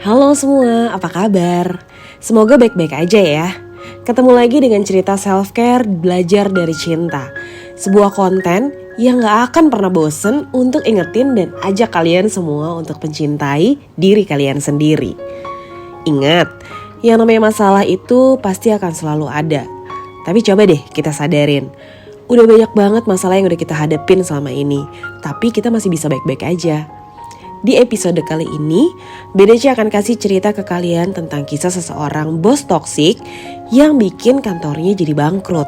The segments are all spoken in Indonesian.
Halo semua, apa kabar? Semoga baik-baik aja ya. Ketemu lagi dengan cerita self-care belajar dari cinta. Sebuah konten yang gak akan pernah bosen untuk ingetin dan ajak kalian semua untuk mencintai diri kalian sendiri. Ingat, yang namanya masalah itu pasti akan selalu ada. Tapi coba deh kita sadarin. Udah banyak banget masalah yang udah kita hadapin selama ini. Tapi kita masih bisa baik-baik aja. Di episode kali ini, BDC akan kasih cerita ke kalian tentang kisah seseorang bos toksik yang bikin kantornya jadi bangkrut.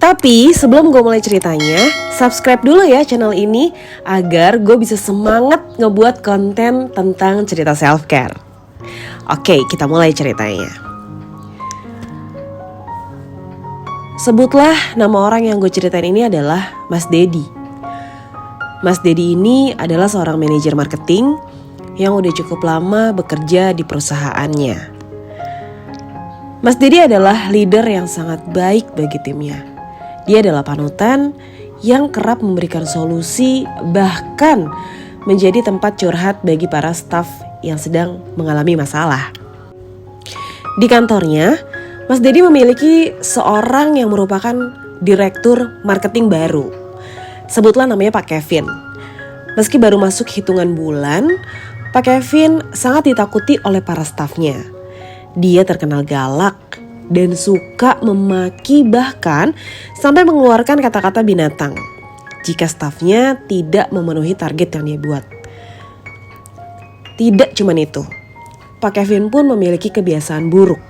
Tapi sebelum gue mulai ceritanya, subscribe dulu ya channel ini agar gue bisa semangat ngebuat konten tentang cerita self-care. Oke, kita mulai ceritanya. Sebutlah nama orang yang gue ceritain ini adalah Mas Dedi. Mas Dedi ini adalah seorang manajer marketing yang udah cukup lama bekerja di perusahaannya. Mas Dedi adalah leader yang sangat baik bagi timnya. Dia adalah panutan yang kerap memberikan solusi, bahkan menjadi tempat curhat bagi para staf yang sedang mengalami masalah. Di kantornya, Mas Dedi memiliki seorang yang merupakan direktur marketing baru. Sebutlah namanya Pak Kevin. Meski baru masuk hitungan bulan, Pak Kevin sangat ditakuti oleh para stafnya. Dia terkenal galak dan suka memaki, bahkan sampai mengeluarkan kata-kata binatang jika stafnya tidak memenuhi target yang dia buat. Tidak cuma itu, Pak Kevin pun memiliki kebiasaan buruk.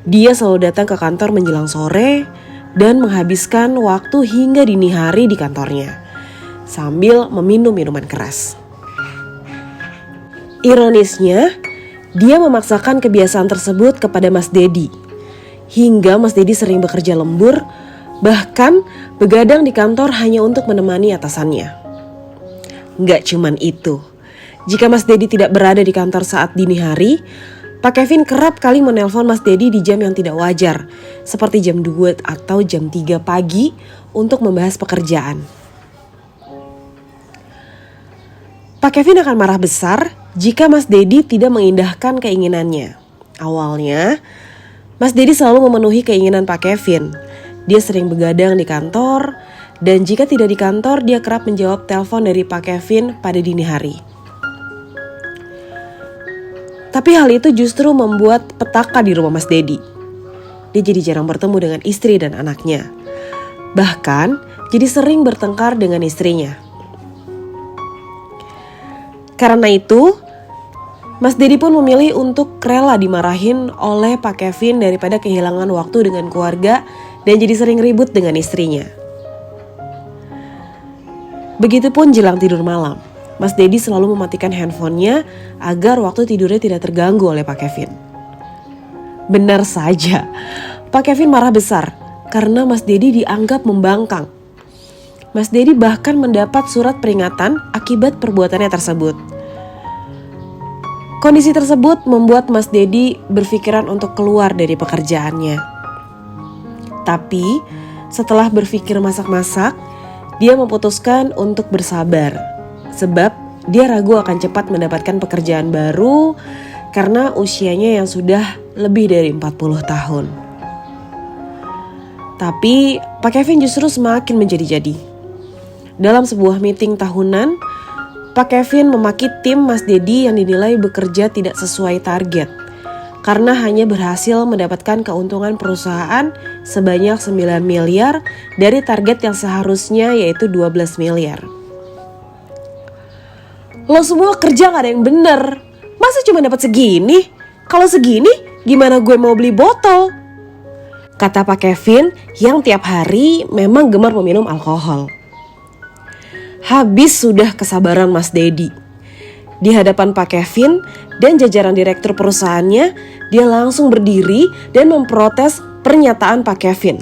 Dia selalu datang ke kantor menjelang sore dan menghabiskan waktu hingga dini hari di kantornya sambil meminum minuman keras. Ironisnya, dia memaksakan kebiasaan tersebut kepada Mas Dedi. Hingga Mas Dedi sering bekerja lembur, bahkan begadang di kantor hanya untuk menemani atasannya. Nggak cuman itu, jika Mas Dedi tidak berada di kantor saat dini hari, Pak Kevin kerap kali menelpon Mas Dedi di jam yang tidak wajar, seperti jam 2 atau jam 3 pagi untuk membahas pekerjaan. Pak Kevin akan marah besar jika Mas Dedi tidak mengindahkan keinginannya. Awalnya, Mas Dedi selalu memenuhi keinginan Pak Kevin. Dia sering begadang di kantor, dan jika tidak di kantor, dia kerap menjawab telepon dari Pak Kevin pada dini hari. Tapi hal itu justru membuat petaka di rumah Mas Dedi. Dia jadi jarang bertemu dengan istri dan anaknya. Bahkan jadi sering bertengkar dengan istrinya. Karena itu, Mas Dedi pun memilih untuk rela dimarahin oleh Pak Kevin daripada kehilangan waktu dengan keluarga dan jadi sering ribut dengan istrinya. Begitupun jelang tidur malam. Mas Dedi selalu mematikan handphonenya agar waktu tidurnya tidak terganggu oleh Pak Kevin. Benar saja, Pak Kevin marah besar karena Mas Dedi dianggap membangkang. Mas Dedi bahkan mendapat surat peringatan akibat perbuatannya tersebut. Kondisi tersebut membuat Mas Dedi berpikiran untuk keluar dari pekerjaannya. Tapi setelah berpikir masak-masak, dia memutuskan untuk bersabar. Sebab dia ragu akan cepat mendapatkan pekerjaan baru karena usianya yang sudah lebih dari 40 tahun. Tapi Pak Kevin justru semakin menjadi-jadi. Dalam sebuah meeting tahunan, Pak Kevin memaki tim Mas Dedi yang dinilai bekerja tidak sesuai target karena hanya berhasil mendapatkan keuntungan perusahaan sebanyak 9 miliar dari target yang seharusnya yaitu 12 miliar. Lo semua kerja gak ada yang bener. Masa cuma dapat segini? Kalau segini gimana gue mau beli botol? Kata Pak Kevin yang tiap hari memang gemar meminum alkohol. Habis sudah kesabaran Mas Dedi. Di hadapan Pak Kevin dan jajaran direktur perusahaannya, dia langsung berdiri dan memprotes pernyataan Pak Kevin.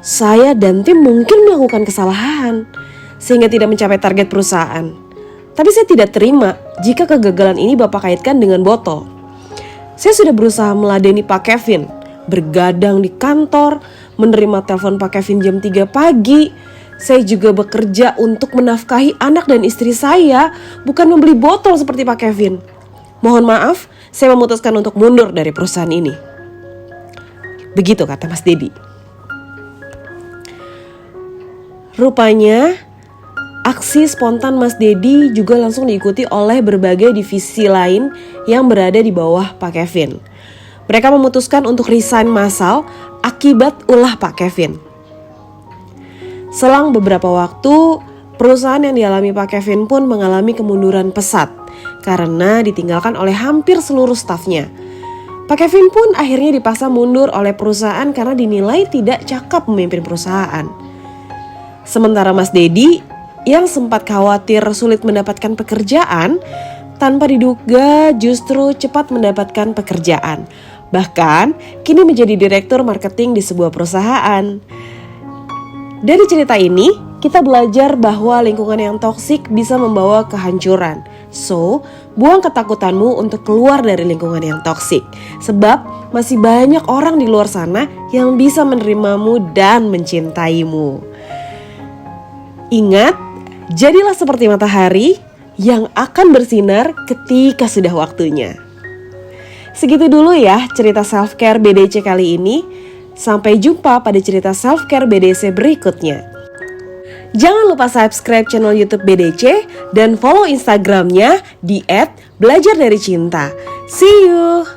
Saya dan tim mungkin melakukan kesalahan sehingga tidak mencapai target perusahaan. Tapi saya tidak terima jika kegagalan ini Bapak kaitkan dengan botol. Saya sudah berusaha meladeni Pak Kevin, bergadang di kantor, menerima telepon Pak Kevin jam 3 pagi, Saya juga bekerja untuk menafkahi anak dan istri saya, bukan membeli botol seperti Pak Kevin. Mohon maaf, saya memutuskan untuk mundur dari perusahaan ini. Begitu kata Mas Dedi. Rupanya aksi spontan Mas Dedi juga langsung diikuti oleh berbagai divisi lain yang berada di bawah Pak Kevin. Mereka memutuskan untuk resign massal akibat ulah Pak Kevin. Selang beberapa waktu, perusahaan yang dialami Pak Kevin pun mengalami kemunduran pesat karena ditinggalkan oleh hampir seluruh stafnya. Pak Kevin pun akhirnya dipaksa mundur oleh perusahaan karena dinilai tidak cakap memimpin perusahaan. Sementara Mas Dedi yang sempat khawatir sulit mendapatkan pekerjaan, tanpa diduga justru cepat mendapatkan pekerjaan. Bahkan kini menjadi direktur marketing di sebuah perusahaan. Dari cerita ini, kita belajar bahwa lingkungan yang toksik bisa membawa kehancuran. So, buang ketakutanmu untuk keluar dari lingkungan yang toksik. Sebab masih banyak orang di luar sana yang bisa menerimamu dan mencintaimu. Ingat, jadilah seperti matahari yang akan bersinar ketika sudah waktunya. Segitu dulu ya cerita self-care BDC kali ini. Sampai jumpa pada cerita self-care BDC berikutnya. Jangan lupa subscribe channel YouTube BDC dan follow Instagramnya di @belajar dari cinta. See you!